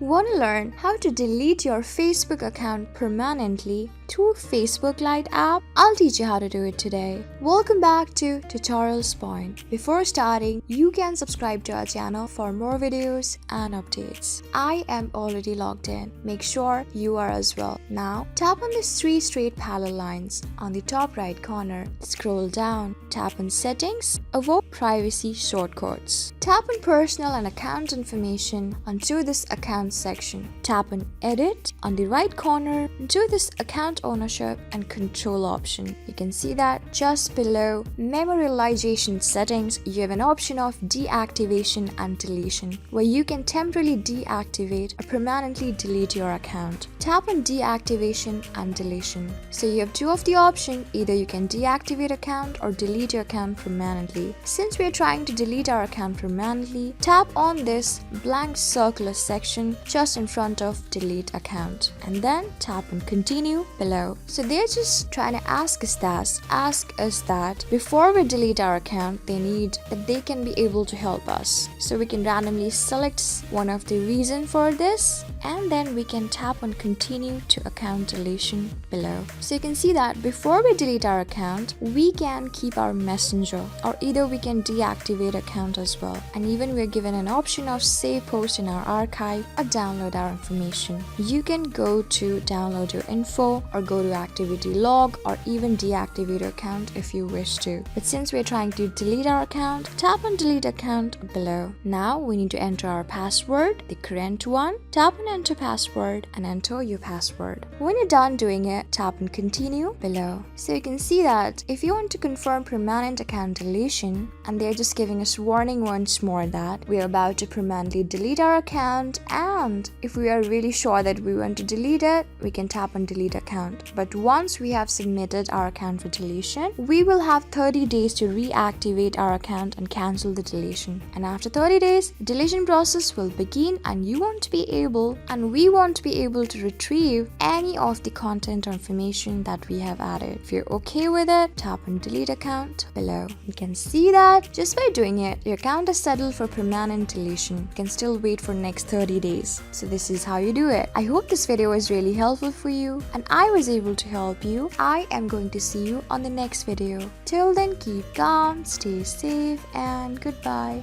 Want to learn how to delete your Facebook account permanently through Facebook Lite app? I'll teach you how to do it today. Welcome back to Tutorials Point. Before starting, you can subscribe to our channel for more videos and updates. I am already logged in. Make sure you are as well. Now, tap on these 3 straight parallel lines on the top right corner. Scroll down, tap on Settings, avoid privacy shortcuts. Tap on Personal and Account Information onto this Account section. Tap on Edit on the right corner into this Account Ownership and Control option. You can see that just below Memorialization Settings, you have an option of Deactivation and Deletion, where you can temporarily deactivate or permanently delete your account. Tap on Deactivation and Deletion. So you have 2 of the option, either you can deactivate account or delete your account permanently. Since we are trying to delete our account permanently, tap on this blank circular section just in front of Delete Account and then tap on Continue below. So they're just trying to ask us that before we delete our account, they need that they can be able to help us. So we can randomly select one of the reason for this and then we can tap on Continue to Account Deletion below. So you can see that before we delete our account, we can keep our messenger, or either we can deactivate account as well. And even we're given an option of save post in our archive or download our information. You can go to download your info or go to activity log or even deactivate your account if you wish to. But since we're trying to delete our account, tap on Delete Account below. Now we need to enter our password, the current one. Tap on Enter Password and enter your password. When you're done doing it, tap on Continue below. So you can see that if you want to confirm permanent account deletion, and they're just giving us warning once more that we are about to permanently delete our account, and if we are really sure that we want to delete it, we can tap on Delete Account. But once we have submitted our account for deletion, we will have 30 days to reactivate our account and cancel the deletion. And after 30 days, the deletion process will begin and we want to be able to retrieve any of the content or information that we have added. If you're okay with it, tap on Delete Account below. You can see that just by doing it, your account is settled for permanent deletion. You can still wait for next 30 days. So this is how you do it. I hope this video was really helpful for you and I was able to help you. I am going to see you on the next video. Till then, keep calm, stay safe, and goodbye.